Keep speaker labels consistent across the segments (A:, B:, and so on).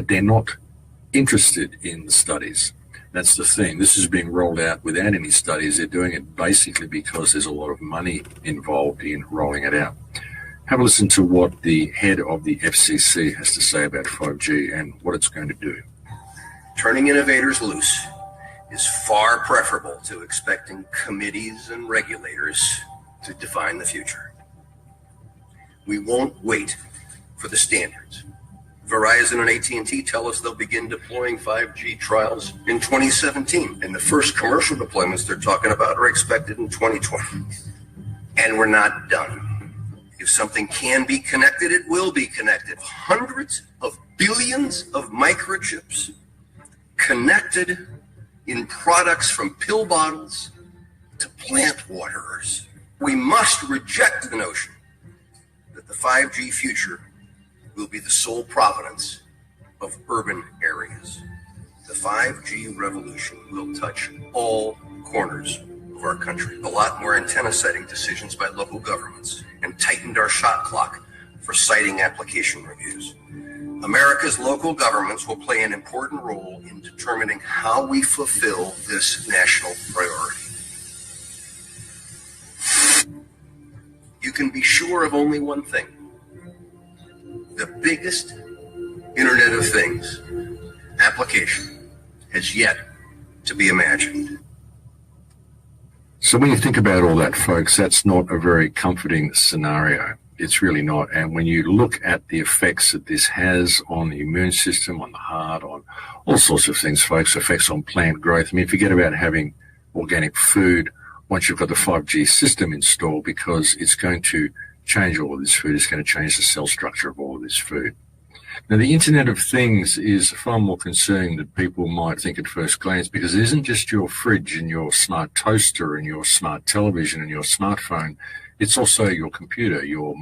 A: but they're not interested in the studies. That's the thing. This is being rolled out without any studies. They're doing it basically because there's a lot of money involved in rolling it out. Have a listen to what the head of the FCC has to say about 5G and what it's going to do.
B: Turning innovators loose is far preferable to expecting committees and regulators to define the future. We won't wait for the standards. Verizon and AT&T tell us they'll begin deploying 5G trials in 2017, and the first commercial deployments they're talking about are expected in 2020. And we're not done. If something can be connected, it will be connected. Hundreds of billions of microchips connected in products from pill bottles to plant waterers. We must reject the notion that the 5G future will be the sole provenance of urban areas. The 5G revolution will touch all corners of our country. A lot more antenna siting decisions by local governments and tightened our shot clock for siting application reviews. America's local governments will play an important role in determining how we fulfill this national priority. You can be sure of only one thing. The biggest Internet of Things application has yet to be imagined.
A: So when you think about all that, folks, that's not a very comforting scenario. It's really not. And when you look at the effects that this has on the immune system, on the heart, on all sorts of things, folks, effects on plant growth. I mean, forget about having organic food once you've got the 5G system installed, because it's going to change all of this food. It's going to change the cell structure of all of this food. Now, the Internet of Things is far more concerning than people might think at first glance, because it isn't just your fridge and your smart toaster and your smart television and your smartphone. It's also your computer, your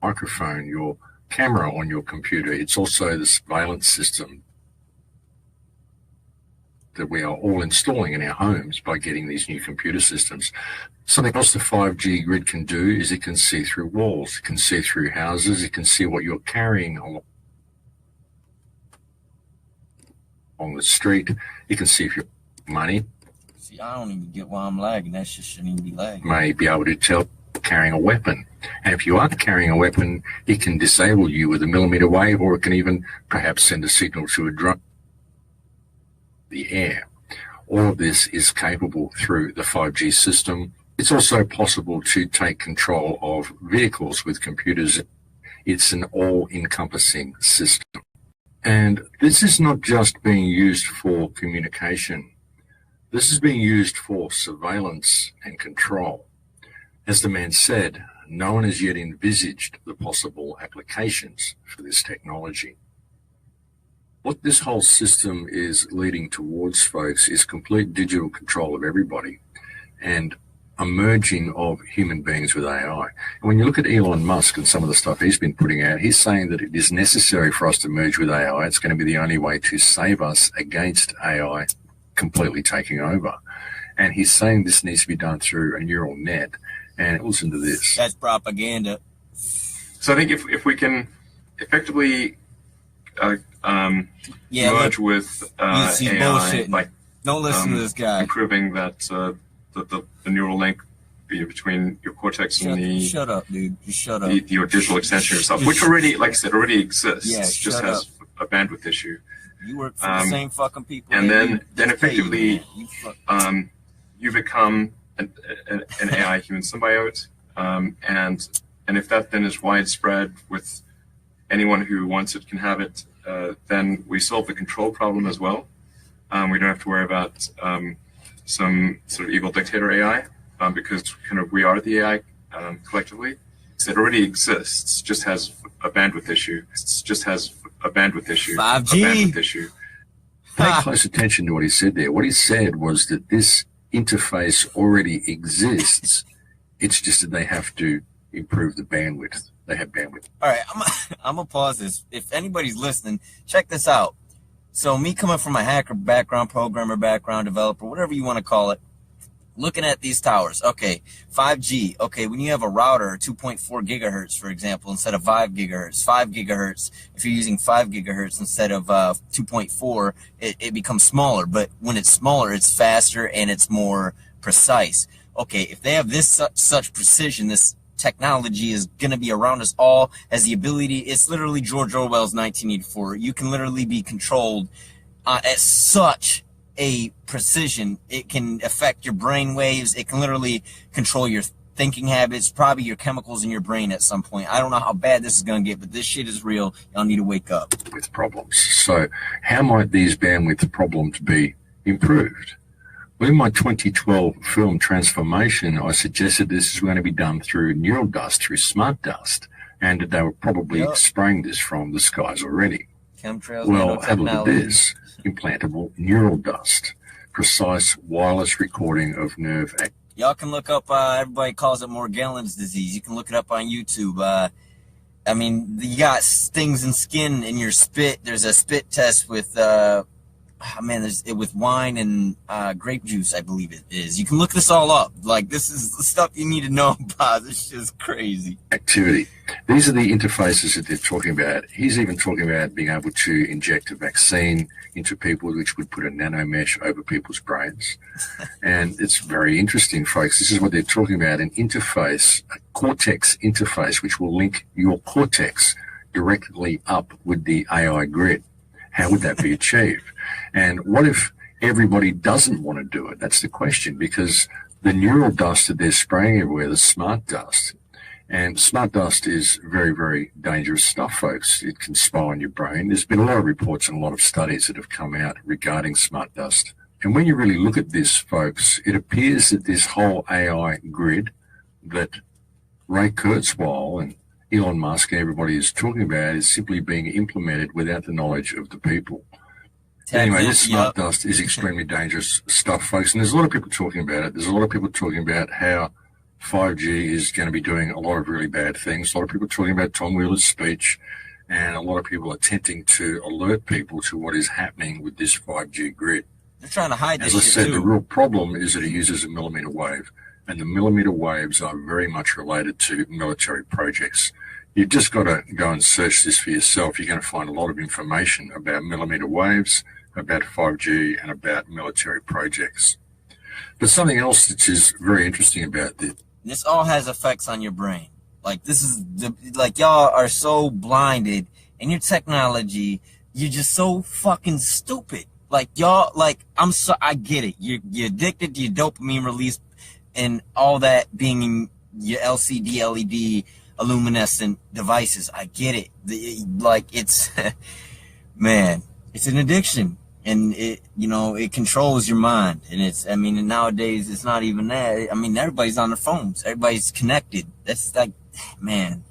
A: microphone, your camera on your computer. It's also the surveillance system that we are all installing in our homes by getting these new computer systems. Something else the 5G grid can do is it can see through walls, it can see through houses, it can see what you're carrying on the street, it can see if your money.
C: See, I don't even get why I'm lagging. That shit shouldn't even be lagging.
A: May be able to tell carrying a weapon. And if you aren't carrying a weapon, it can disable you with a millimeter wave, or it can even perhaps send a signal to a drone. The air. All of this is capable through the 5G system. It's also possible to take control of vehicles with computers. It's an all-encompassing system. And this is not just being used for communication. This is being used for surveillance and control. As the man said, no one has yet envisaged the possible applications for this technology. What this whole system is leading towards, folks, is complete digital control of everybody and a merging of human beings with AI. And when you look at Elon Musk and some of the stuff he's been putting out, he's saying that it is necessary for us to merge with AI. It's going to be the only way to save us against AI completely taking over. And he's saying this needs to be done through a neural net. And listen to this.
C: That's propaganda.
D: So I think if we can effectively merge with AI, like
C: don't listen to this guy,
D: improving that the neural link between your cortex and the
C: shut up, dude. Just shut up.
D: Your digital extension of yourself, which already, like I said, already exists.
C: Yeah,
D: just has a bandwidth issue.
C: You work for the same fucking people.
D: And then effectively, you become an AI human symbiote, and if that then is widespread with anyone who wants it can have it, then we solve the control problem as well. We don't have to worry about some sort of evil dictator AI, because kind of we are the AI collectively. So it already exists, just has a bandwidth issue. It just has a bandwidth issue.
C: 5G.
D: A bandwidth issue.
A: Pay close attention to what he said there. What he said was that this interface already exists. It's just that they have to improve the bandwidth. They have bandwidth.
C: All right, I'm gonna pause this. If anybody's listening, check this out. So me coming from a hacker background, programmer background, developer, whatever you want to call it, looking at these towers, okay, 5G, okay, when you have a router, 2.4 gigahertz, for example, instead of 5 gigahertz, 5 gigahertz, if you're using 5 gigahertz instead of 2.4, it becomes smaller. But when it's smaller, it's faster and it's more precise. Okay, if they have this such precision, this technology is going to be around us all, has the ability, it's literally George Orwell's 1984. You can literally be controlled at such a precision. It can affect your brain waves. It can literally control your thinking habits, probably your chemicals in your brain at some point. I don't know how bad this is going to get, but this shit is real. Y'all need to wake up.
A: With problems. So how might these bandwidth problems be improved? Well, in my 2012 film Transformation, I suggested this is going to be done through neural dust, through smart dust, and that they were probably spraying this from the skies already.
C: Chemtrails,
A: well, have a look at this. Implantable neural dust, precise wireless recording of nerve activity.
C: Y'all can look up, everybody calls it Morgellons disease. You can look it up on YouTube. I mean, you got stings and skin in your spit. There's a spit test with, with wine and grape juice, I believe it is. You can look this all up. Like, this is the stuff you need to know about. This is crazy.
A: Activity. These are the interfaces that they're talking about. He's even talking about being able to inject a vaccine into people, which would put a nanomesh over people's brains. And it's very interesting, folks. This is what they're talking about, an interface, a cortex interface, which will link your cortex directly up with the AI grid. How would that be achieved? And what if everybody doesn't want to do it? That's the question, because the neural dust that they're spraying everywhere, the smart dust, and smart dust is very, very dangerous stuff, folks. It can spy on your brain. There's been a lot of reports and a lot of studies that have come out regarding smart dust. And when you really look at this, folks, it appears that this whole AI grid that Ray Kurzweil and Elon Musk and everybody is talking about is simply being implemented without the knowledge of the people. Anyway, this smart dust is extremely dangerous stuff, folks, and there's a lot of people talking about it. There's a lot of people talking about how 5G is going to be doing a lot of really bad things. A lot of people talking about Tom Wheeler's speech, and a lot of people attempting to alert people to what is happening with this 5G grid.
C: They're trying to hide this shit,
A: As I said,
C: too.
A: the real problem is that it uses a millimeter wave, and the millimeter waves are very much related to military projects. You've just got to go and search this for yourself. You're going to find a lot of information about millimeter waves, about 5G, and about military projects. But something else that is very interesting about
C: this all has effects on your brain. Like, this is like, y'all are so blinded in your technology. You're just so fucking stupid. Like, y'all, like, I get it. You're addicted to your dopamine release and all that being in your LCD, LED, luminescent devices. I get it. It's, man, it's an addiction. And it controls your mind. And and nowadays it's not even that. I mean, everybody's on their phones. Everybody's connected. That's like, man.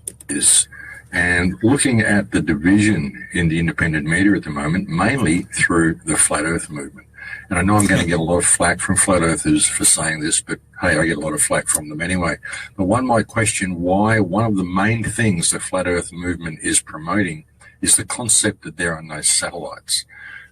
A: And looking at the division in the independent media at the moment, mainly through the Flat Earth movement. And I know I'm going to get a lot of flack from flat earthers for saying this, but hey, I get a lot of flack from them anyway. But one might question why one of the main things the Flat Earth movement is promoting is the concept that there are no satellites.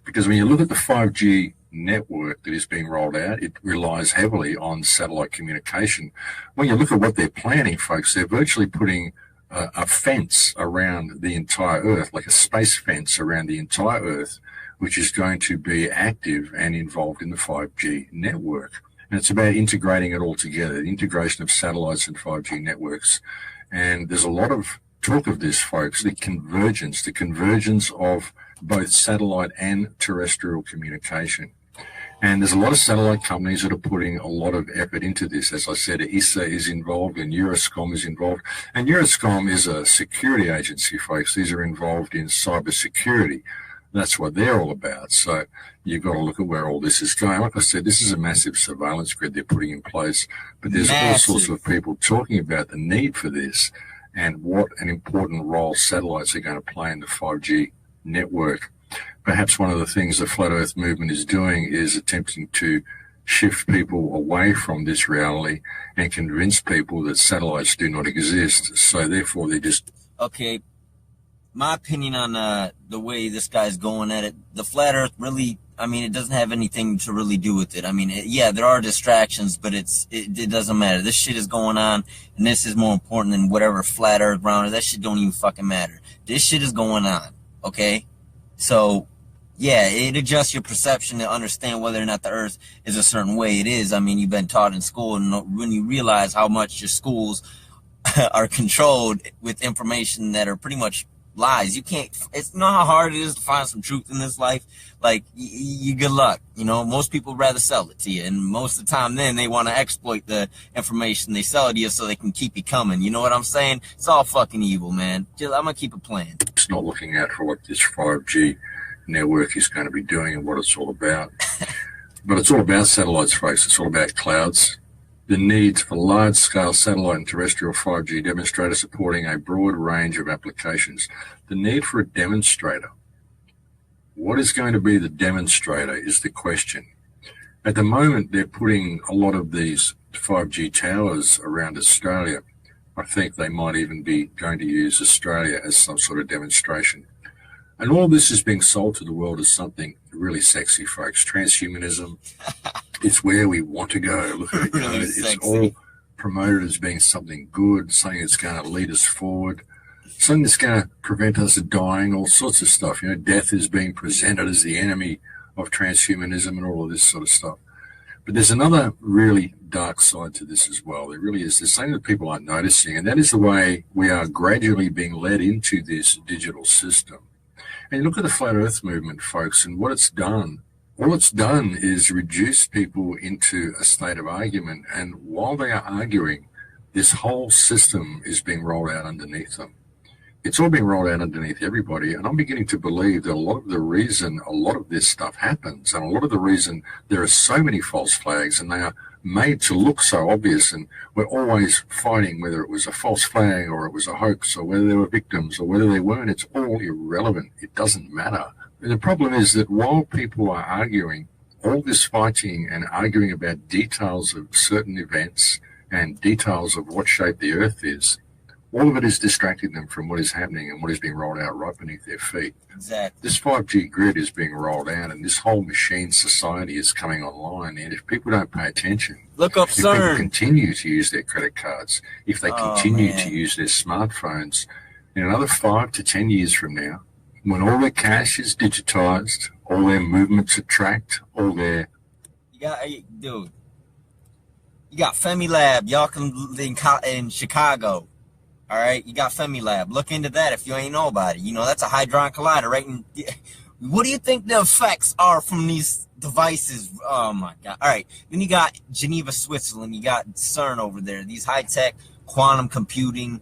A: Because when you look at the 5G network that is being rolled out, it relies heavily on satellite communication. When you look at what they're planning, folks, they're virtually putting a fence around the entire Earth, like a space fence around the entire Earth, which is going to be active and involved in the 5G network. And it's about integrating it all together, the integration of satellites and 5G networks. And there's a lot of talk of this, folks, the convergence of both satellite and terrestrial communication. And there's a lot of satellite companies that are putting a lot of effort into this. As I said, ESA is involved and Euroscom is involved. And Euroscom is a security agency, folks. These are involved in cybersecurity. That's what they're all about. So you've got to look at where all this is going. Like I said, this is a massive surveillance grid they're putting in place. But there's all sorts of people talking about the need for this and what an important role satellites are going to play in the 5G network. Perhaps one of the things the Flat Earth movement is doing is attempting to shift people away from this reality and convince people that satellites do not exist. So therefore, they just...
C: Okay, my opinion on the way this guy's going at it, the Flat Earth really I mean, it doesn't have anything to really do with it. I mean, yeah, there are distractions, but it doesn't matter. This shit is going on, and this is more important than whatever flat earth, round earth. That shit don't even fucking matter. This shit is going on, okay? So, yeah, it adjusts your perception to understand whether or not the earth is a certain way. It is. I mean, you've been taught in school, and when you realize how much your schools are controlled with information that are pretty much lies. You can't, it's not how hard it is to find some truth in this life. Like, you good luck. You know, most people rather sell it to you, and most of the time then they want to exploit the information they sell it to you so they can keep you coming. You know what I'm saying? It's all fucking evil, man. I'm gonna keep it playing.
A: It's not looking out for what this 5G network is going to be doing and what it's all about. But it's all about satellites, folks. It's all about clouds. The need for large-scale satellite and terrestrial 5G demonstrator supporting a broad range of applications. The need for a demonstrator. What is going to be the demonstrator is the question. At the moment, they're putting a lot of these 5G towers around Australia. I think they might even be going to use Australia as some sort of demonstration. And all this is being sold to the world as something really sexy, folks. Transhumanism. It's where we want to go. Look at it.
C: Really
A: it's all promoted as being something good, something that's going to lead us forward, something that's going to prevent us dying, all sorts of stuff. You know, death is being presented as the enemy of transhumanism and all of this sort of stuff. But there's another really dark side to this as well. There really is. There's something that people aren't noticing, and that is the way we are gradually being led into this digital system. And you look at the Flat Earth movement, folks, and what it's done. All it's done is reduce people into a state of argument. And while they are arguing, this whole system is being rolled out underneath them. It's all being rolled out underneath everybody. And I'm beginning to believe that a lot of the reason a lot of this stuff happens, and a lot of the reason there are so many false flags, and they are made to look so obvious, and we're always fighting whether it was a false flag or it was a hoax or whether there were victims or whether they weren't. It's all irrelevant. It doesn't matter. And the problem is that while people are arguing, all this fighting and arguing about details of certain events and details of what shape the earth is, all of it is distracting them from what is happening and what is being rolled out right beneath their feet.
C: Exactly.
A: This 5G grid is being rolled out, and this whole machine society is coming online. And if people don't pay attention,
C: look up
A: if people
C: CERN.
A: continue to use their credit cards, if they continue to use their smartphones, in another 5 to 10 years from now, when all their cash is digitized, all their movements are tracked, all their...
C: Dude, you got Femilab. Y'all can in Chicago. All right, you got Femilab. Look into that if you ain't know about it. You know, that's a hadron collider, right? And what do you think the effects are from these devices? Oh, my God. All right, then you got Geneva, Switzerland. You got CERN over there. These high-tech quantum computing,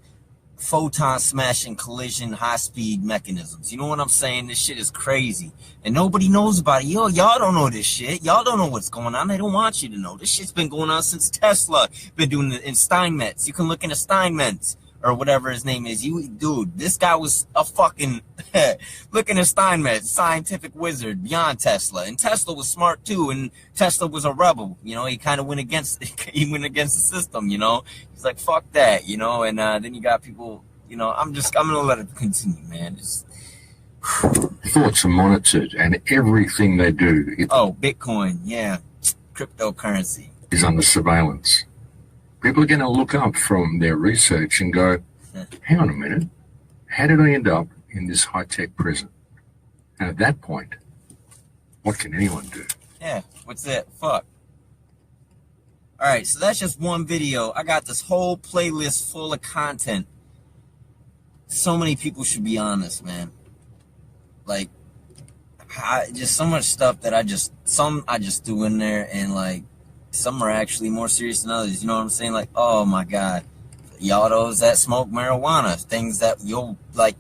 C: photon smashing, collision, high-speed mechanisms. You know what I'm saying? This shit is crazy. And nobody knows about it. Y'all don't know this shit. Y'all don't know what's going on. They don't want you to know. This shit's been going on since Tesla. Been doing it in Steinmetz. You can look into Steinmetz, or whatever his name is. Dude, this guy was a fucking, looking at Steinmetz, scientific wizard beyond Tesla. And Tesla was smart too, and Tesla was a rebel. You know, he kind of went against the system, you know. He's like, fuck that, you know. And then you got people, you know, I'm gonna let it continue, man.
A: Thoughts are monitored, and everything they do
C: Bitcoin, yeah, cryptocurrency
A: is under surveillance. People are going to look up from their research and go, hang on a minute, how did I end up in this high-tech prison? And at that point, what can anyone do?
C: Yeah, what's that? Fuck. All right, so that's just one video. I got this whole playlist full of content. So many people should be on this, man. Like, just so much stuff that I just do in there, and like, some are actually more serious than others. You know what I'm saying? Like, oh my God, y'all those that smoke marijuana, things that you'll like.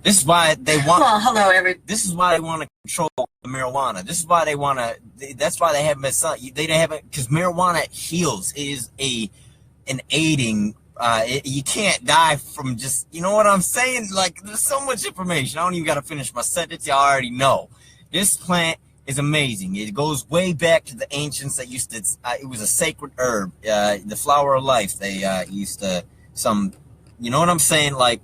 C: This is why they want.
E: Well, hello, everybody.
C: This is why they want to control the marijuana. This is why they want to. That's why they haven't been. They haven't, because marijuana heals. It is an aiding. You can't die from just. You know what I'm saying? Like, there's so much information. I don't even got to finish my sentence. Y'all already know. This plant is amazing. It goes way back to the ancients that used to, it was a sacred herb, the flower of life. They used to, you know what I'm saying? Like,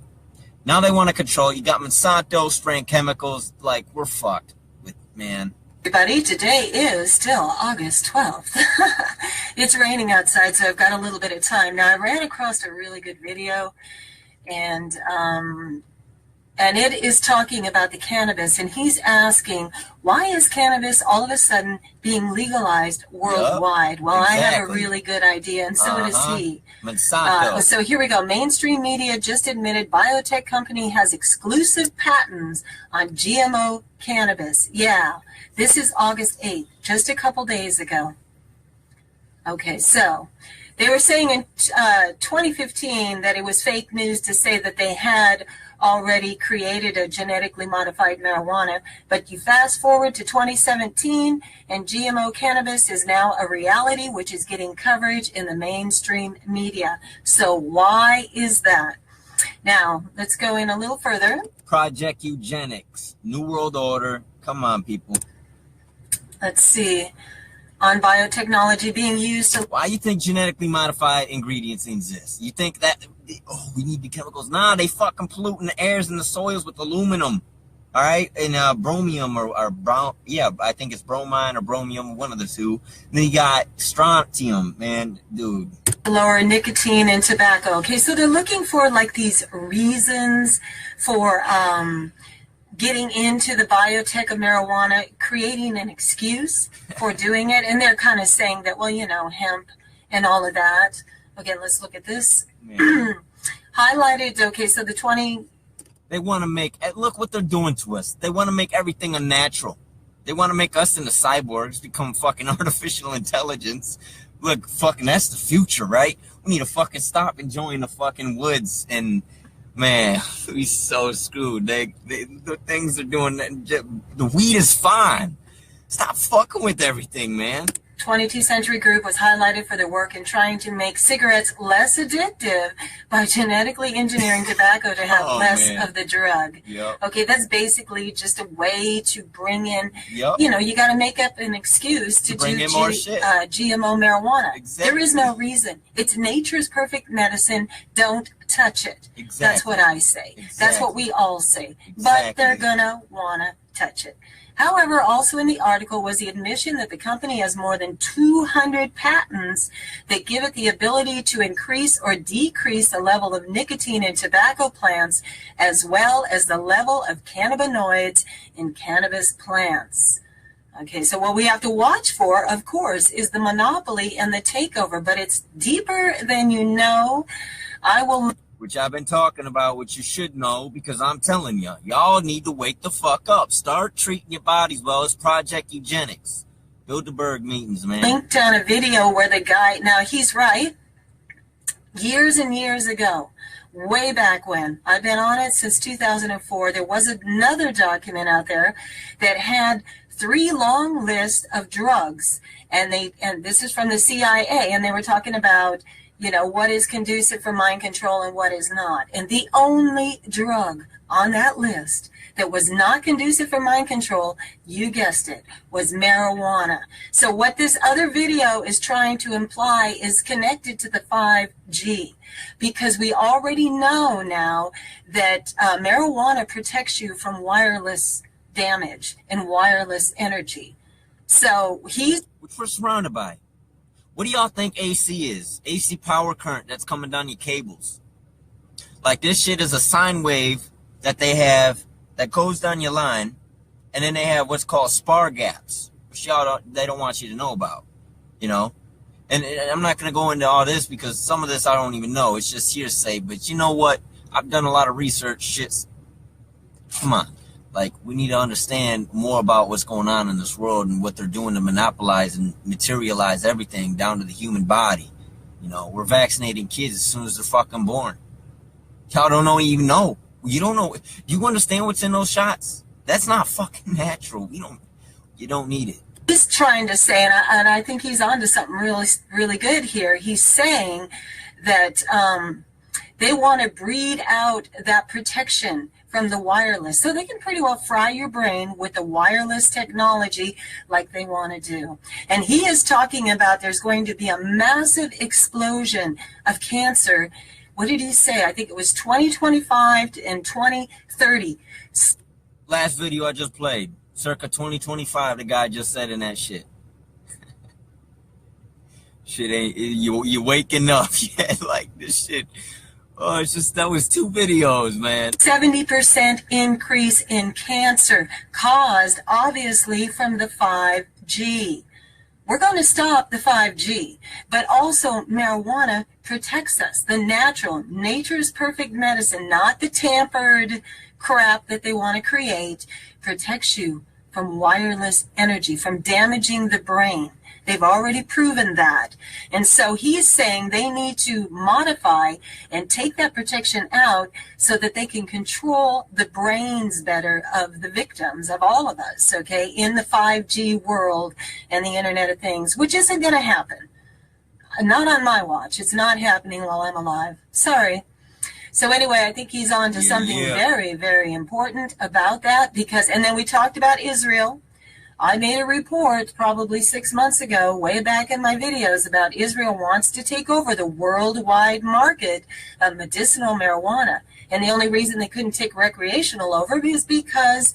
C: now they want to control. You got Monsanto spraying chemicals. Like, we're fucked with, man.
E: Everybody, today is still August 12th. It's raining outside, so I've got a little bit of time. Now, I ran across a really good video, and it is talking about the cannabis, and he's asking, why is cannabis all of a sudden being legalized worldwide? Well, exactly. I have a really good idea, and so does he. So here we go. Mainstream media just admitted biotech company has exclusive patents on GMO cannabis. Yeah, this is August 8th, just a couple days ago. Okay, so they were saying in 2015 that it was fake news to say that they had already created a genetically modified marijuana, but you fast forward to 2017 and GMO cannabis is now a reality, which is getting coverage in the mainstream media. So why is that? Now, let's go in a little further.
C: Project Eugenics, New World Order. Come on, people.
E: Let's see. On biotechnology being used to...
C: Why you think genetically modified ingredients exist? You think that, oh, we need the chemicals. Nah, they fucking polluting the airs and the soils with aluminum. All right? And bromium or brown... Yeah, I think it's bromine or bromium, one of the two. And then you got strontium, man, dude.
E: Lower nicotine in tobacco. Okay, so they're looking for, like, these reasons for... getting into the biotech of marijuana, creating an excuse for doing it. And they're kind of saying that, well, you know, hemp and all of that. Okay, let's look at this. Highlighted, okay, so the 20...
C: They want to make, look what they're doing to us. They want to make everything unnatural. They want to make us into cyborgs, become fucking artificial intelligence. Look, fucking, that's the future, right? We need to fucking stop enjoying the fucking woods and... Man, we so screwed. The things they're doing, the weed is fine. Stop fucking with everything, man.
E: 22nd Century Group was highlighted for their work in trying to make cigarettes less addictive by genetically engineering tobacco to have less of the drug.
C: Yep.
E: Okay, that's basically just a way to bring in,
C: yep.
E: You know, you got to make up an excuse to do
C: more shit.
E: GMO marijuana.
C: Exactly.
E: There is no reason. It's nature's perfect medicine. Don't touch it.
C: Exactly.
E: That's what I say.
C: Exactly.
E: That's what we all say.
C: Exactly.
E: But they're going to want to touch it. However, also in the article was the admission that the company has more than 200 patents that give it the ability to increase or decrease the level of nicotine in tobacco plants, as well as the level of cannabinoids in cannabis plants. Okay, so what we have to watch for, of course, is the monopoly and the takeover, but it's deeper than you know.
C: Which I've been talking about, which you should know, because I'm telling you, y'all need to wake the fuck up. Start treating your bodies well. It's Project Eugenics. Bilderberg meetings, man.
E: Linked on a video where the guy, now he's right, years and years ago, way back when, I've been on it since 2004, there was another document out there that had 3 long lists of drugs, and this is from the CIA, and they were talking about, you know, what is conducive for mind control and what is not. And the only drug on that list that was not conducive for mind control, you guessed it, was marijuana. So what this other video is trying to imply is connected to the 5G, because we already know now that marijuana protects you from wireless damage and wireless energy. So
C: which we're surrounded by. What do y'all think AC is? AC power current that's coming down your cables. Like, this shit is a sine wave that they have that goes down your line, and then they have what's called spar gaps, which they don't want you to know about, you know? And I'm not going to go into all this because some of this I don't even know. It's just hearsay. But you know what? I've done a lot of research. Shit's... Come on. Like, we need to understand more about what's going on in this world and what they're doing to monopolize and materialize everything down to the human body. You know, we're vaccinating kids as soon as they're fucking born. Y'all don't even know. You don't know. Do you understand what's in those shots? That's not fucking natural. You don't need it.
E: He's trying to say, and I think he's onto something really, really good here. He's saying that they want to breed out that protection from the wireless, so they can pretty well fry your brain with the wireless technology like they want to do. And he is talking about there's going to be a massive explosion of cancer. What did he say? I think it was 2025 and 2030.
C: Last video I just played. Circa 2025, the guy just said in that shit. Shit ain't, you waking up yet, like this shit. Oh, it's just, that was 2 videos, man.
E: 70% increase in cancer caused, obviously, from the 5G. We're going to stop the 5G, but also marijuana protects us. The natural, nature's perfect medicine, not the tampered crap that they want to create, protects you from wireless energy, from damaging the brain. They've already proven that. And so he's saying they need to modify and take that protection out so that they can control the brains better of the victims, of all of us, okay, in the 5G world and the Internet of Things, which isn't going to happen. Not on my watch. It's not happening while I'm alive. Sorry. So anyway, I think he's on to something very, very important about that because, and then we talked about Israel. I made a report probably 6 months ago, way back in my videos, about Israel wants to take over the worldwide market of medicinal marijuana. And the only reason they couldn't take recreational over is because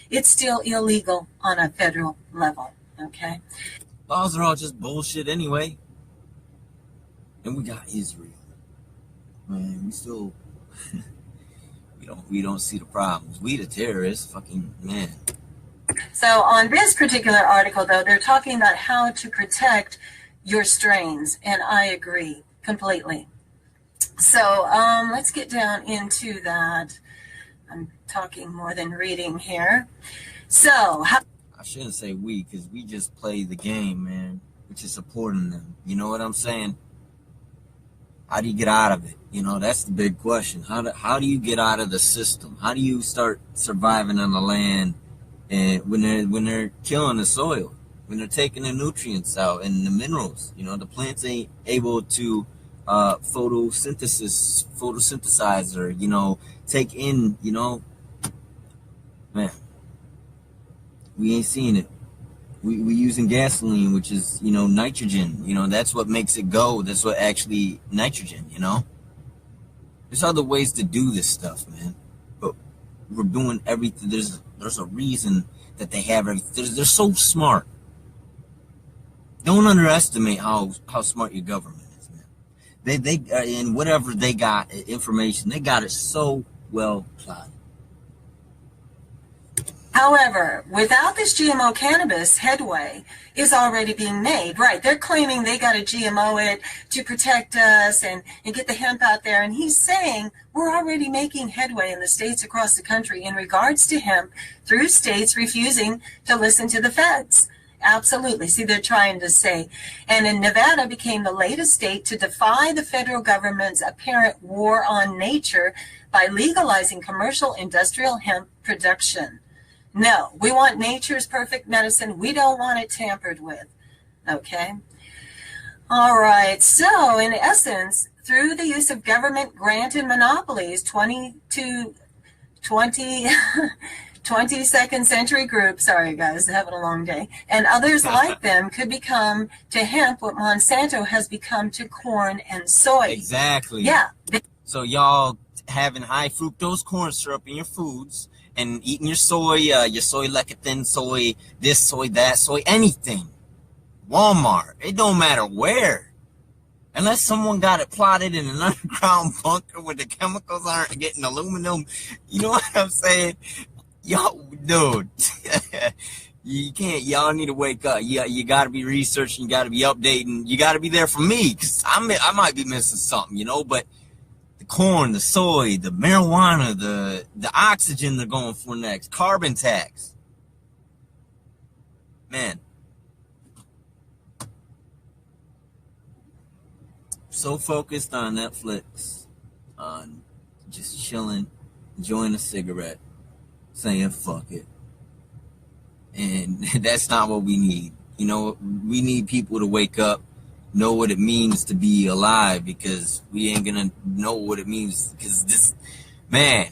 E: it's still illegal on a federal level. Okay?
C: Laws are all just bullshit anyway. And we got Israel. Man, we still we don't see the problems. We the terrorists, fucking man.
E: So on this particular article, though, they're talking about how to protect your strains, and I agree completely. So let's get down into that. I'm talking more than reading here. So
C: I shouldn't say we, because we just play the game, man. We're just supporting them. You know what I'm saying? How do you get out of it? You know, that's the big question. How do you get out of the system? How do you start surviving on the land? And when they're killing the soil, when they're taking the nutrients out and the minerals, you know, the plants ain't able to photosynthesize or, you know, take in, you know, man, we ain't seeing it. We using gasoline, which is, you know, nitrogen. You know, that's what makes it go. That's what actually nitrogen, you know. There's other ways to do this stuff, man. But we're doing everything. There's a reason that they have everything. They're so smart. Don't underestimate how smart your government is, man. They and whatever they got information, they got it so well plotted.
E: However, without this GMO cannabis, headway is already being made. Right, they're claiming they got to GMO it to protect us and get the hemp out there. And he's saying we're already making headway in the states across the country in regards to hemp through states refusing to listen to the feds. Absolutely. See, they're trying to say. And in Nevada became the latest state to defy the federal government's apparent war on nature by legalizing commercial industrial hemp production. No, we want nature's perfect medicine. We don't want it tampered with. Okay? All right. So, in essence, through the use of government granted monopolies, 22nd century groups, sorry guys, having a long day, and others like them could become to hemp what Monsanto has become to corn and soy.
C: Exactly.
E: Yeah.
C: So y'all having high fructose corn syrup in your foods, and eating your soy lecithin, soy this, soy that, soy anything. Walmart, it don't matter where. Unless someone got it plotted in an underground bunker where the chemicals aren't getting aluminum. You know what I'm saying? Y'all, dude, you can't, y'all need to wake up. You got to be researching, you got to be updating. You got to be there for me, because I might be missing something, you know, but the corn, the soy, the marijuana, the oxygen they're going for next, carbon tax. Man. So focused on Netflix, on just chilling, enjoying a cigarette, saying fuck it. And that's not what we need. You know, we need people to wake up, know what it means to be alive, because we ain't gonna know what it means, because this, man,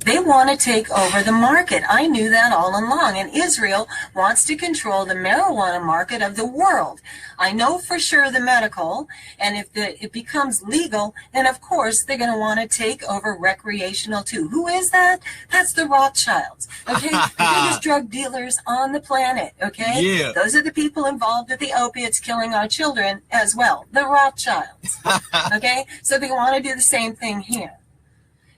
E: They want to take over the market. I knew that all along. And Israel wants to control the marijuana market of the world. I know for sure the medical, and if it becomes legal, then of course they're going to want to take over recreational too. Who is that? That's the Rothschilds. Okay, the biggest drug dealers on the planet. Okay,
C: Yeah.
E: Those are the people involved with the opiates killing our children as well. The Rothschilds. Okay, so they want to do the same thing here.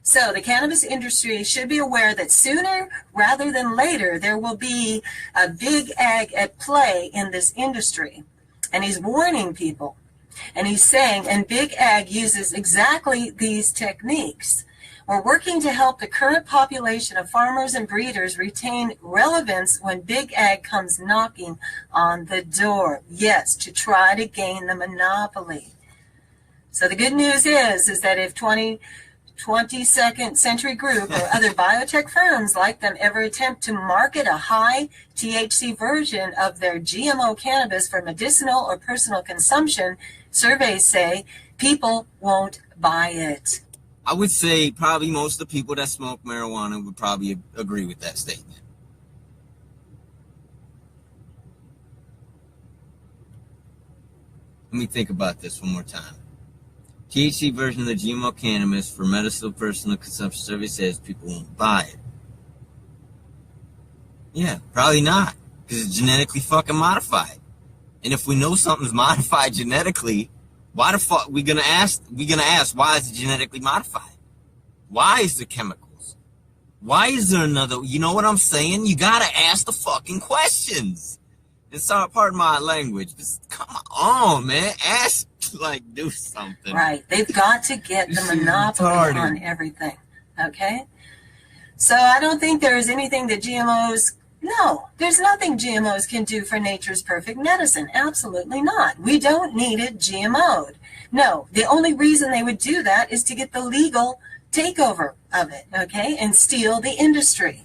E: So the cannabis industry should be aware that sooner rather than later, there will be a big ag at play in this industry. And he's warning people. And he's saying, and big ag uses exactly these techniques. We're working to help the current population of farmers and breeders retain relevance when big ag comes knocking on the door. Yes, to try to gain the monopoly. So the good news is that if 22nd Century Group or other biotech firms like them ever attempt to market a high THC version of their GMO cannabis for medicinal or personal consumption, surveys say people won't buy it.
C: I would say probably most of the people that smoke marijuana would probably agree with that statement. Let me think about this one more time. THC version of the GMO cannabis for medicinal personal consumption survey says people won't buy it. Yeah, probably not, because it's genetically fucking modified. And if we know something's modified genetically, why the fuck we gonna ask why is it genetically modified? Why is there chemicals? Why is there another? You know what I'm saying? You gotta ask the fucking questions. It's not part of my language. Just come on, man. Ask, like, do something.
E: Right. They've got to get the monopoly on everything. Okay? So I don't think there's anything that GMOs... No, there's nothing GMOs can do for nature's perfect medicine. Absolutely not. We don't need it GMO'd. No, the only reason they would do that is to get the legal takeover of it, okay, and steal the industry,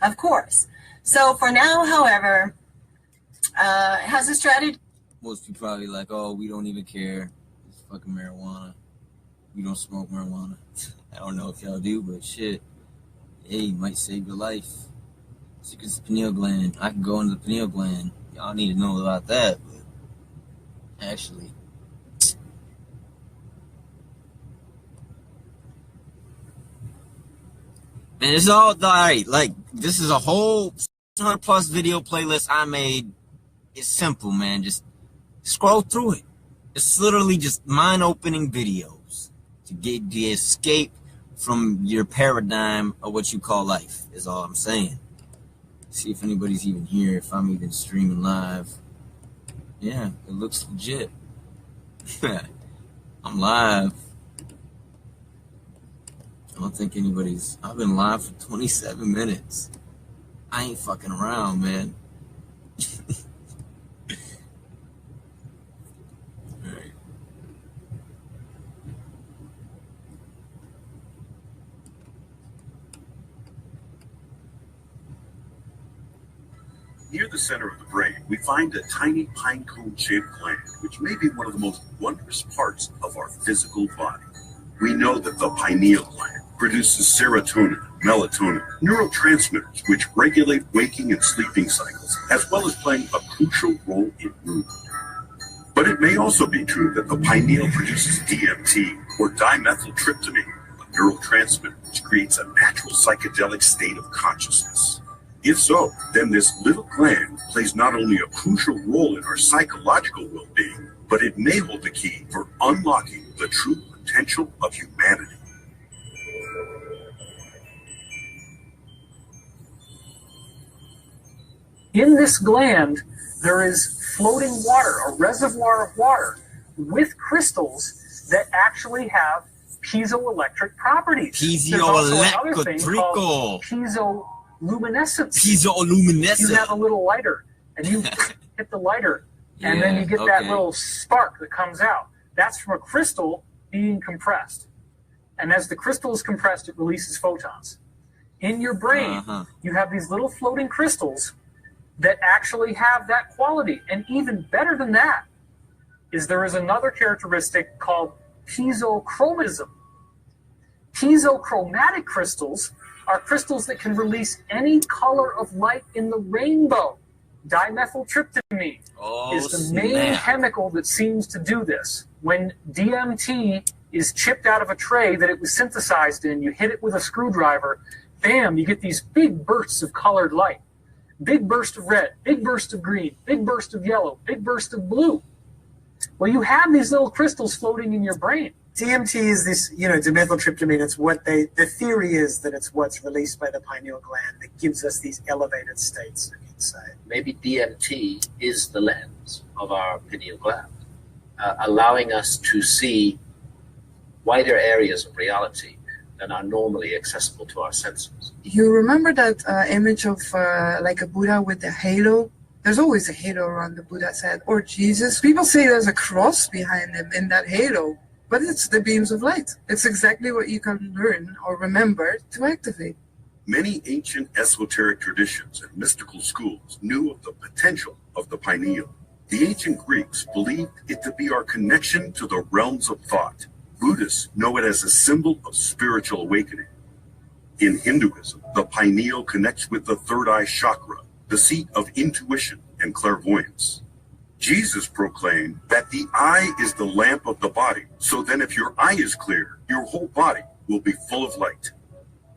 E: of course. So for now, however, has a strategy.
C: Most people probably like, oh, we don't even care. It's fucking marijuana. We don't smoke marijuana. I don't know if y'all do, but shit. Hey, might save your life. Secrets of the pineal gland. I can go into the pineal gland. Y'all need to know about that, but actually. Man, it's all right. Like, this is a whole 600 plus video playlist I made. It's simple, man. Just scroll through it. It's literally just mind-opening videos to get the escape from your paradigm of what you call life, is all I'm saying. See if anybody's even here, if I'm even streaming live. Yeah, it looks legit. I'm live. I don't think anybody's... I've been live for 27 minutes. I ain't fucking around, man. Alright.
F: Near the center of the brain, we find a tiny pine cone-shaped gland, which may be one of the most wondrous parts of our physical body. We know that the pineal gland produces serotonin, melatonin, neurotransmitters, which regulate waking and sleeping cycles, as well as playing a crucial role in mood. But it may also be true that the pineal produces DMT, or dimethyltryptamine, a neurotransmitter which creates a natural psychedelic state of consciousness. If so, then this little gland plays not only a crucial role in our psychological well-being, but it may hold the key for unlocking the true potential of humanity.
G: In this gland, there is floating water, a reservoir of water, with crystals that actually have piezoelectric properties. There's also another thing called piezoluminescence. You have a little lighter, and you hit the lighter, and then you get that little spark that comes out. That's from a crystal being compressed. And as the crystal is compressed, it releases photons. In your brain, you have these little floating crystals that actually have that quality. And even better than that is there is another characteristic called piezochromism. Piezochromatic crystals are crystals that can release any color of light in the rainbow. Dimethyltryptamine is the main chemical that seems to do this. When DMT is chipped out of a tray that it was synthesized in, you hit it with a screwdriver, bam, you get these big bursts of colored light. Big burst of red, big burst of green, big burst of yellow, big burst of blue. Well, you have these little crystals floating in your brain.
H: DMT is this, dimethyltryptamine. It's what the theory is that it's what's released by the pineal gland that gives us these elevated states inside.
I: Maybe DMT is the lens of our pineal gland, allowing us to see wider areas of reality than are normally accessible to our senses.
J: You remember that image of like a Buddha with a halo? There's always a halo around the Buddha's head, or Jesus. People say there's a cross behind him in that halo, but it's the beams of light. It's exactly what you can learn or remember to activate.
F: Many ancient esoteric traditions and mystical schools knew of the potential of the pineal. The ancient Greeks believed it to be our connection to the realms of thought. Buddhists know it as a symbol of spiritual awakening. In Hinduism, the pineal connects with the third eye chakra, the seat of intuition and clairvoyance. Jesus proclaimed that the eye is the lamp of the body. So then if your eye is clear, your whole body will be full of light.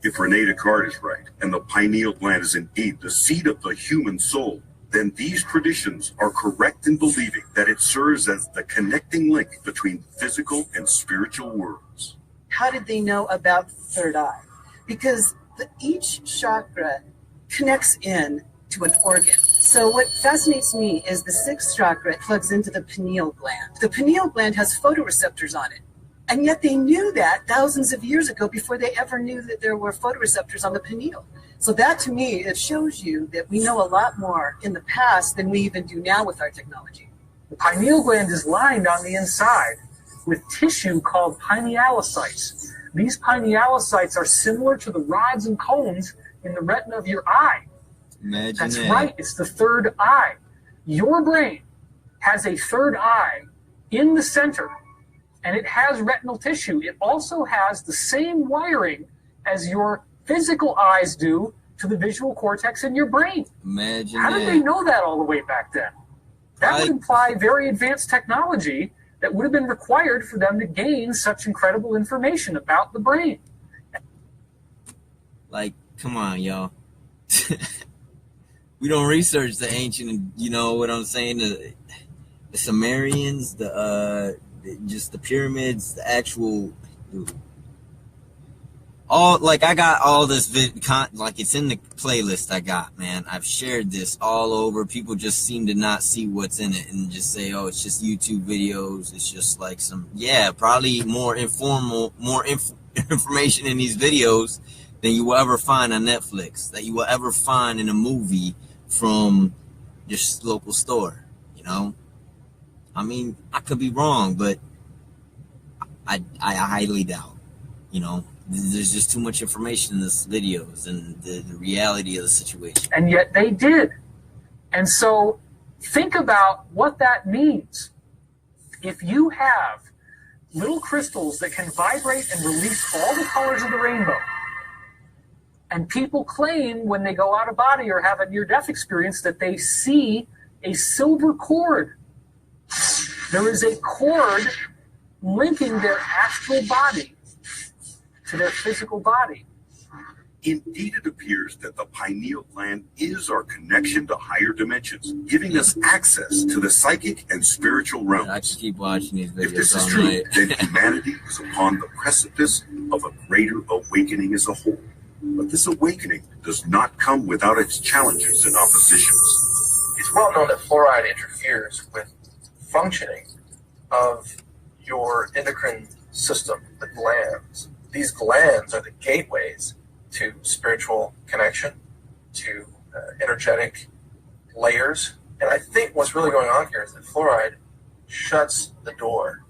F: If Rene Descartes is right, and the pineal gland is indeed the seat of the human soul, then these traditions are correct in believing that it serves as the connecting link between physical and spiritual worlds.
K: How did they know about third eye? Because each chakra connects in to an organ. So what fascinates me is the sixth chakra plugs into the pineal gland. The pineal gland has photoreceptors on it. And yet they knew that thousands of years ago before they ever knew that there were photoreceptors on the pineal. So that, to me, it shows you that we know a lot more in the past than we even do now with our technology.
G: The pineal gland is lined on the inside with tissue called pinealocytes. These pinealocytes are similar to the rods and cones in the retina of your eye.
C: Imagine
G: That's
C: that.
G: right, it's the third eye. Your brain has a third eye in the center, and it has retinal tissue. It also has the same wiring as your physical eyes do to the visual cortex in your brain.
C: Imagine
G: How did they know that all the way back then? That would imply very advanced technology that would have been required for them to gain such incredible information about the brain.
C: Like, come on, y'all. We don't research the ancient, you know what I'm saying? The Sumerians, just the pyramids, the actual, I got all this it's in the playlist I got, man. I've shared this all over. People just seem to not see what's in it and just say, oh, it's just YouTube videos. It's just like probably more informal, information in these videos than you will ever find on Netflix, that you will ever find in a movie from your local store, I mean, I could be wrong, but I highly doubt, There's just too much information in these videos and the reality of the situation.
G: And yet they did. And so think about what that means. If you have little crystals that can vibrate and release all the colors of the rainbow, and people claim when they go out of body or have a near-death experience that they see a silver cord. There is a cord linking their astral body to their physical body.
F: Indeed, it appears that the pineal gland is our connection to higher dimensions, giving us access to the psychic and spiritual realms.
C: I just keep watching these videos.
F: If this is
C: all
F: true,
C: night.
F: then humanity is upon the precipice of a greater awakening as a whole. But this awakening does not come without its challenges and oppositions.
L: It's well known that fluoride interferes with functioning of your endocrine system, the glands. These glands are the gateways to spiritual connection, to energetic layers. And I think what's really going on here is that fluoride shuts the door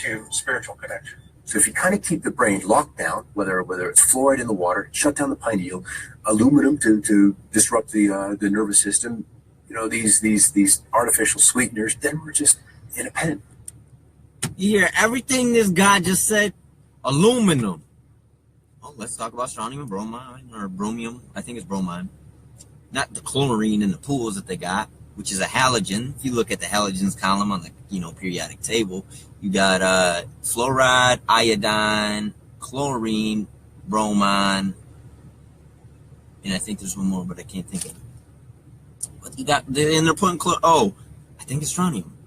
L: to spiritual connection.
B: So if you kind of keep the brain locked down, whether it's fluoride in the water, shut down the pineal, aluminum to disrupt the nervous system, these artificial sweeteners, then we're just in a pen.
C: You hear everything this guy just said? Aluminum. Oh, let's talk about strontium and bromine, or bromium. I think it's bromine. Not the chlorine in the pools that they got, which is a halogen. If you look at the halogens column on the periodic table, you got fluoride, iodine, chlorine, bromine, and I think there's one more, but I can't think of it. But you got, and they're putting I think it's strontium.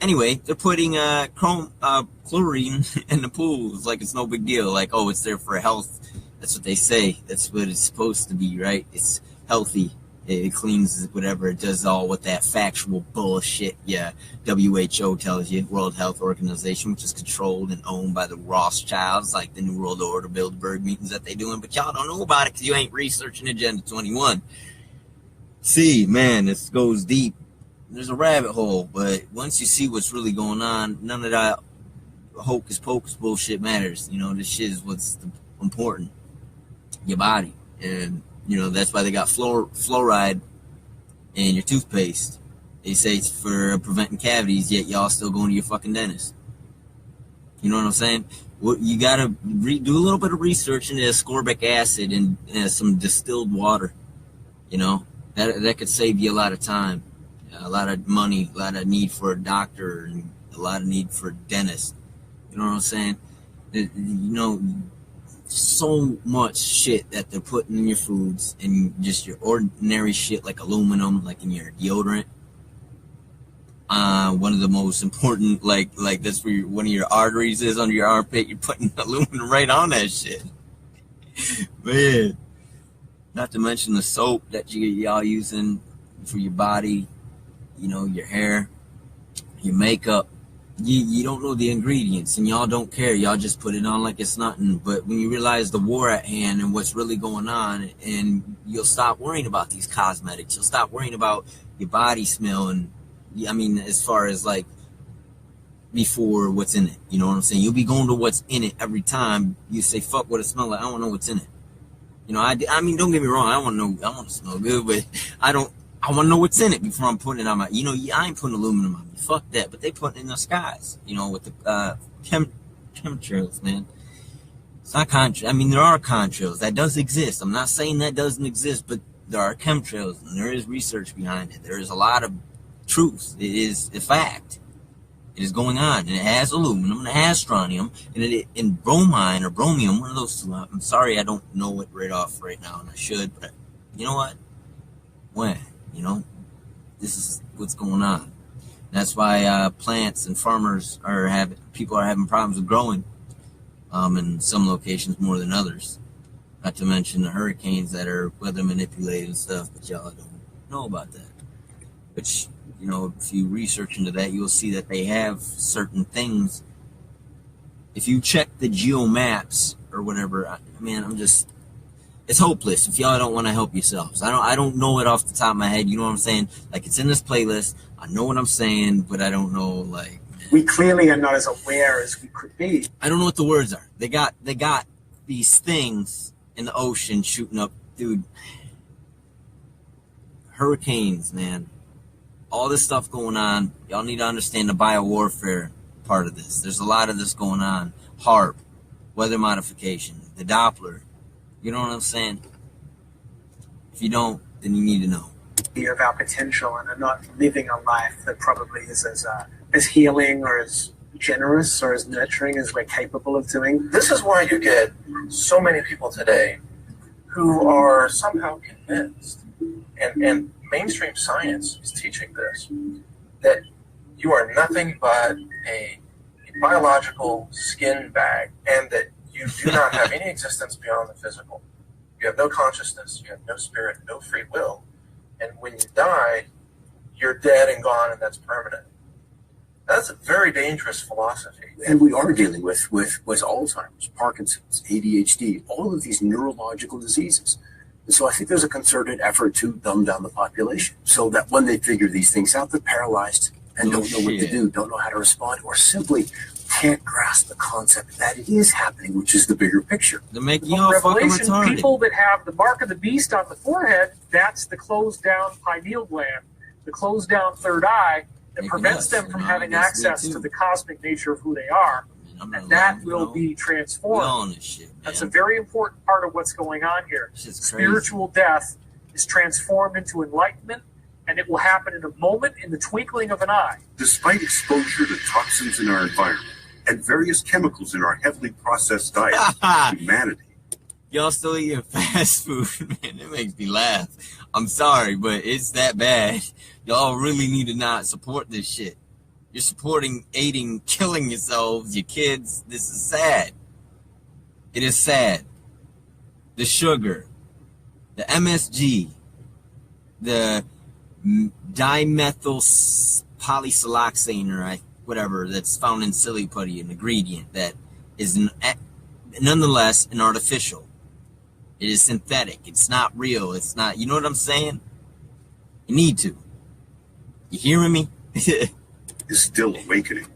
C: Anyway, they're putting chlorine in the pools like it's no big deal. Like, oh, it's there for health. That's what they say. That's what it's supposed to be, right? It's healthy. It cleans whatever. It does all with that factual bullshit. Yeah, WHO tells you, World Health Organization, which is controlled and owned by the Rothschilds, like the New World Order, Bilderberg meetings that they doing. But y'all don't know about it because you ain't researching Agenda 21. See, man, this goes deep. There's a rabbit hole, but once you see what's really going on, none of that hocus pocus bullshit matters. This shit is what's important. Your body. And, that's why they got fluoride in your toothpaste. They say it's for preventing cavities, yet y'all still going to your fucking dentist. You know what I'm saying? Well, you got to do a little bit of research into ascorbic acid and some distilled water. That could save you a lot of time. A lot of money, a lot of need for a doctor, and a lot of need for a dentist. You know what I'm saying? So much shit that they're putting in your foods, and just your ordinary shit like aluminum, like in your deodorant. One of the most important, like that's where one of your arteries is under your armpit. You're putting aluminum right on that shit. Man. Not to mention the soap that y'all using for your body. Your hair, your makeup. You don't know the ingredients, and y'all don't care. Y'all just put it on like it's nothing. But when you realize the war at hand and what's really going on, and you'll stop worrying about these cosmetics. You'll stop worrying about your body smell, and as far as like before what's in it. You know what I'm saying? You'll be going to what's in it every time you say, fuck what it smells like. I don't know what's in it. Don't get me wrong. I want to smell good, but I want to know what's in it before I'm putting it on my, I ain't putting aluminum on me. Fuck that. But they put it in the skies, with the chemtrails, man. It's not contrails. There are contrails. That does exist. I'm not saying that doesn't exist, but there are chemtrails, and there is research behind it. There is a lot of truth. It is a fact. It is going on, and it has aluminum, and it has strontium, and in bromine or bromium, one of those two. I'm sorry, I don't know it right off right now, and I should, but you know what? When? This is what's going on. That's why plants and farmers people are having problems with growing in some locations more than others. Not to mention the hurricanes that are weather manipulated and stuff, but y'all don't know about that. Which, if you research into that, you'll see that they have certain things. If you check the geomaps or whatever, it's hopeless if y'all don't want to help yourselves. I don't know it off the top of my head. You know what I'm saying? Like, it's in this playlist. I know what I'm saying, but I don't know, like...
H: We clearly are not as aware as we could be.
C: I don't know what the words are. They got these things in the ocean shooting up. Dude. Hurricanes, man. All this stuff going on. Y'all need to understand the biowarfare part of this. There's a lot of this going on. HARP, weather modification, the Doppler. You know what I'm saying? If you don't, then you need to know.
H: Of our potential and are not living a life that probably is as healing or as generous or as nurturing as we're capable of doing.
L: This is why you get so many people today who are somehow convinced, and mainstream science is teaching this, that you are nothing but a biological skin bag, and that you do not have any existence beyond the physical. You have no consciousness, you have no spirit, no free will. And when you die, you're dead and gone, and that's permanent. That's a very dangerous philosophy.
M: And we are dealing with Alzheimer's, Parkinson's, ADHD, all of these neurological diseases. And so I think there's a concerted effort to dumb down the population so that when they figure these things out, they're paralyzed and don't know what to do, don't know how to respond, or simply can't grasp the concept that it is happening, which is the bigger picture.
C: They're making you all fucking retarded.
G: People that have the mark of the beast on the forehead, that's the closed down pineal gland, the closed down third eye, that prevents them from having access to the cosmic nature of who they are. and that will be transformed.
C: on this shit, man.
G: That's a very important part of what's going on here. Spiritual death is transformed into enlightenment, and it will happen in a moment, in the twinkling of an eye.
F: Despite exposure to toxins in our environment and various chemicals in our heavily processed diet, humanity.
C: Y'all still eating fast food, man. It makes me laugh. I'm sorry, but it's that bad. Y'all really need to not support this shit. You're supporting eating, killing yourselves, your kids. This is sad. It is sad. The sugar, the MSG, the dimethyl polysiloxane, or whatever, that's found in silly putty, an ingredient that is nonetheless an artificial. It is synthetic. It's not real. It's not, you know what I'm saying? You need to. You hearing me?
F: Is still awakening.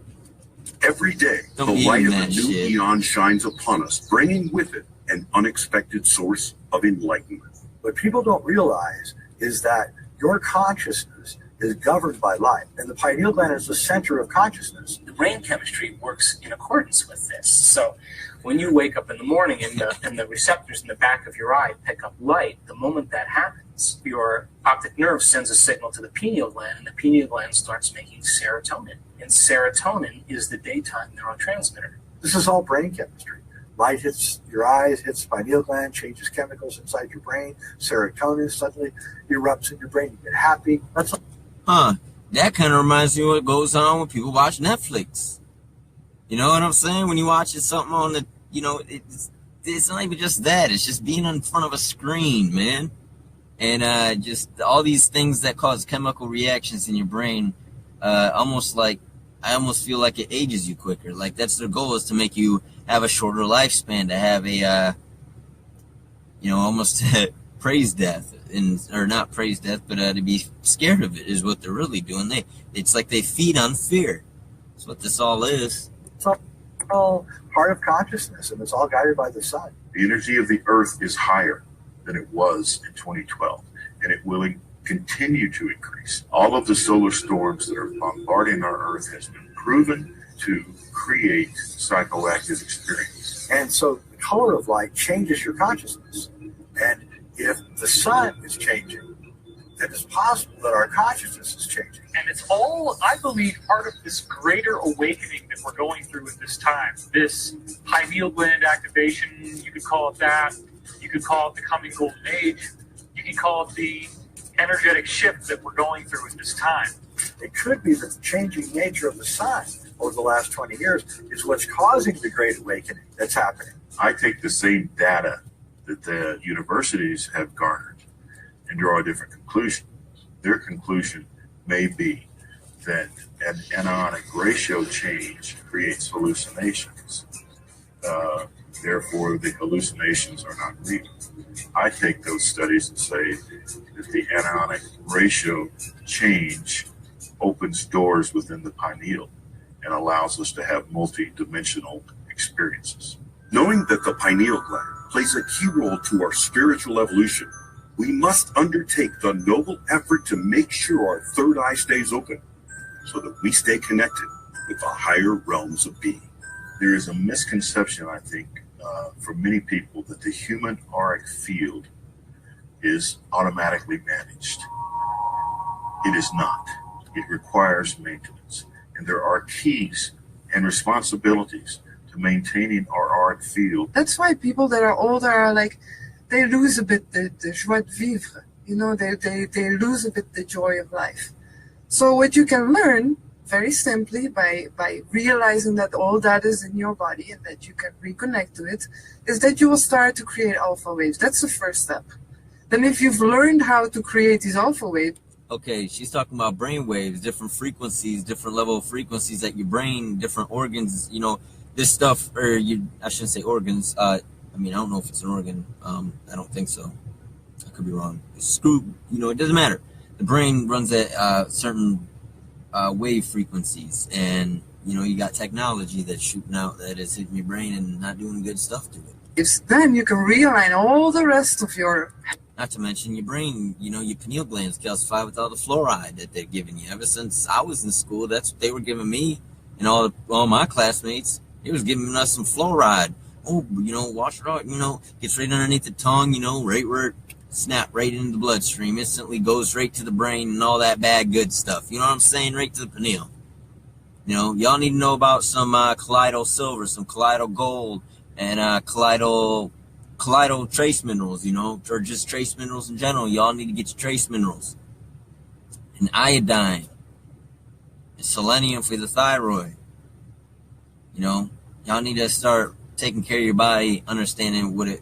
F: Every day,
C: Don't
F: the light of
C: that
F: a new
C: shit.
F: eon shines upon us, bringing with it an unexpected source of enlightenment.
N: What people don't realize is that your consciousness is governed by light, and the pineal gland is the center of consciousness.
G: The brain chemistry works in accordance with this. So when you wake up in the morning and the receptors in the back of your eye pick up light, the moment that happens, your optic nerve sends a signal to the pineal gland, and the pineal gland starts making serotonin. And serotonin is the daytime neurotransmitter.
N: This is all brain chemistry. Light hits your eyes, hits the pineal gland, changes chemicals inside your brain. Serotonin suddenly erupts in your brain. You get happy. That's
C: that kind of reminds me of what goes on when people watch Netflix. You know what I'm saying? When you watching something on the, you know, it's not even just that. It's just being in front of a screen, man. And just all these things that cause chemical reactions in your brain, I almost feel like it ages you quicker. Like that's their goal, is to make you have a shorter lifespan, to have a, almost praise death, or not praise death, but to be scared of it is what they're really doing. It's like they feed on fear. That's what this all is.
N: It's all part of consciousness, and it's all guided by the sun.
F: The energy of the earth is higher than it was in 2012, and it will continue to increase. All of the solar storms that are bombarding our earth has been proven to create psychoactive experiences.
N: And so the color of light changes your consciousness. And if the sun is changing, then it's possible that our consciousness is changing.
G: And it's all, I believe, part of this greater awakening that we're going through at this time. This pineal gland activation, you could call it that. You could call it the coming golden age. You could call it the energetic shift that we're going through at this time.
N: It could be that the changing nature of the sun over the last 20 years is what's causing the great awakening that's happening.
F: I take the same data that the universities have garnered and draw a different conclusion. Their conclusion may be that an anionic ratio change creates hallucinations. Therefore, the hallucinations are not real. I take those studies and say that the anionic ratio change opens doors within the pineal and allows us to have multi-dimensional experiences. Knowing that the pineal gland plays a key role to our spiritual evolution, we must undertake the noble effort to make sure our third eye stays open so that we stay connected with the higher realms of being. There is a misconception, I think, for many people, that the human auric field is automatically managed. It is not. It requires maintenance. And there are keys and responsibilities to maintaining our auric field.
J: That's why people that are older are like, they lose a bit the joie de vivre. You know, they lose a bit the joy of life. So what you can learn very simply by realizing that all that is in your body and that you can reconnect to it is that you will start to create alpha waves. That's the first step. Then if you've learned how to create these alpha waves.
C: Okay, she's talking about brain waves, different frequencies, different level of frequencies that your brain, different organs, you know, this stuff, or I shouldn't say organs. I don't know if it's an organ. I don't think so. I could be wrong. Screw, it doesn't matter. The brain runs at certain wave frequencies, and you got technology that's shooting out that is hitting your brain and not doing good stuff to it.
J: Then you can realign all the rest of your.
C: Not to mention your brain, your pineal glands calcify with all the fluoride that they're giving you. Ever since I was in school, that's what they were giving me and all my classmates. He was giving us some fluoride. Oh, wash it out, gets right underneath the tongue, right where it snap right into the bloodstream, instantly goes right to the brain and all that bad good stuff. You know what I'm saying? Right to the pineal. Y'all need to know about some colloidal silver, some colloidal gold, and colloidal trace minerals, or just trace minerals in general. Y'all need to get your trace minerals. And iodine, and selenium for the thyroid. Y'all need to start taking care of your body, understanding what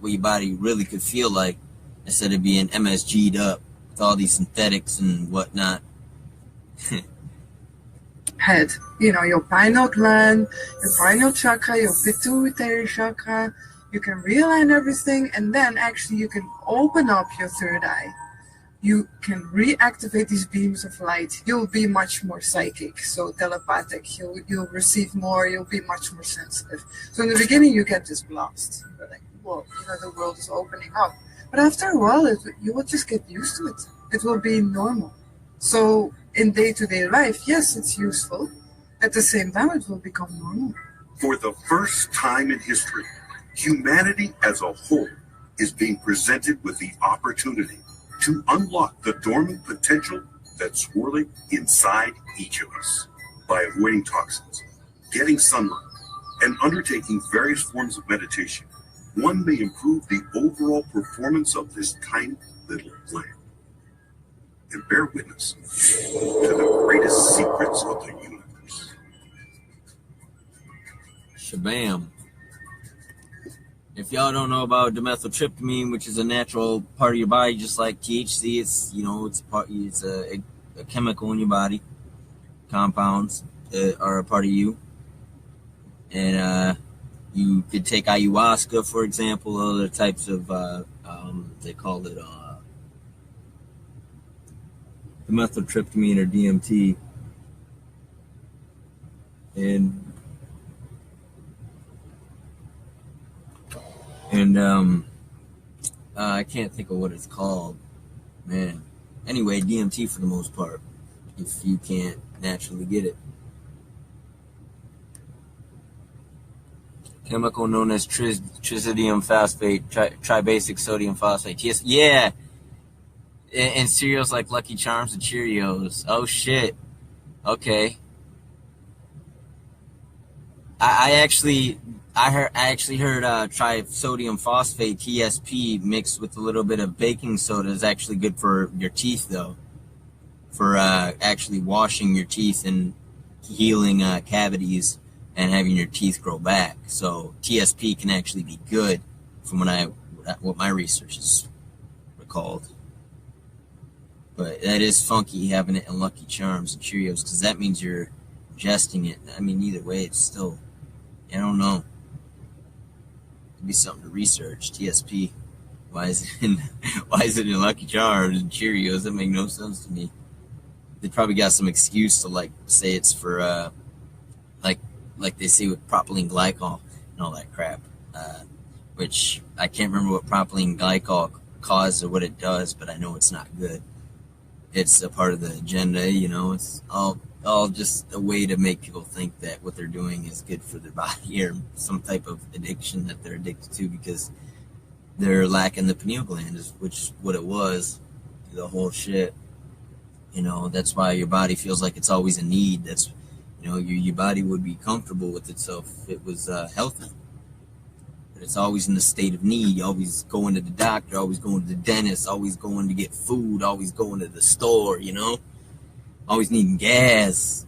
C: your body really could feel like, instead of being MSG'd up with all these synthetics and whatnot.
J: Head, your pineal gland, your pineal chakra, your pituitary chakra. You can realign everything, and then actually you can open up your third eye. You can reactivate these beams of light. You'll be much more psychic, so telepathic. You'll receive more. You'll be much more sensitive. So in the beginning, you get this blast. You're like, whoa, the world is opening up. But after a while, you will just get used to it. It will be normal. So in day-to-day life, yes, it's useful. At the same time, it will become normal.
F: For the first time in history, humanity as a whole is being presented with the opportunity to unlock the dormant potential that's swirling inside each of us. By avoiding toxins, getting sunlight, and undertaking various forms of meditation, one may improve the overall performance of this tiny little plant and bear witness to the greatest secrets of the universe.
C: Shabam. If y'all don't know about dimethyltryptamine, which is a natural part of your body, just like THC, it's a chemical in your body. Compounds are a part of you, and you could take ayahuasca, for example, other types of they call it dimethyltryptamine or DMT, and I can't think of what it's called, man. Anyway, DMT for the most part, if you can't naturally get it. Chemical known as tritium phosphate, tribasic sodium phosphate. Yes, yeah. And cereals like Lucky Charms and Cheerios. Oh shit. Okay. I actually heard trisodium phosphate, TSP, mixed with a little bit of baking soda is actually good for your teeth, though. For actually washing your teeth and healing cavities and having your teeth grow back. So TSP can actually be good, from what my research has recalled. But that is funky having it in Lucky Charms and Cheerios, because that means you're ingesting it. I mean, either way, it's still, I don't know. It'd be something to research. TSP. Why is it in Lucky Charms and Cheerios? That make no sense to me. They probably got some excuse to say it's for like they say with propylene glycol and all that crap. Which I can't remember what propylene glycol causes or what it does, but I know it's not good. It's a part of the agenda, it's all just a way to make people think that what they're doing is good for their body, or some type of addiction that they're addicted to because they're lacking the pineal gland, which is what it was, the whole shit. That's why your body feels like it's always in need. That's, your body would be comfortable with itself if it was healthy. But it's always in the state of need. Always going to the doctor, always going to the dentist, always going to get food, always going to the store, always needing gas.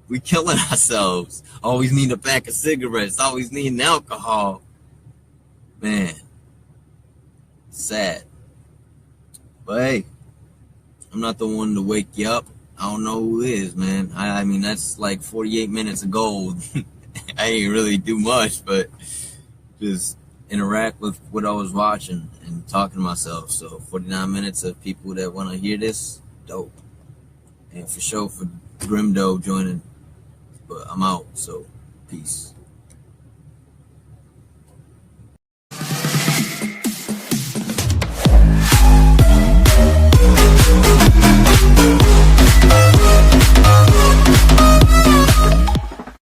C: We killing ourselves. Always need a pack of cigarettes. Always needing alcohol. Man, sad. But hey, I'm not the one to wake you up. I don't know who is, man. I mean, that's like 48 minutes of gold. I ain't really do much, but just interact with what I was watching and talking to myself. So 49 minutes of people that want to hear this, dope. And for sure for Grimdo joining, but I'm out, so peace.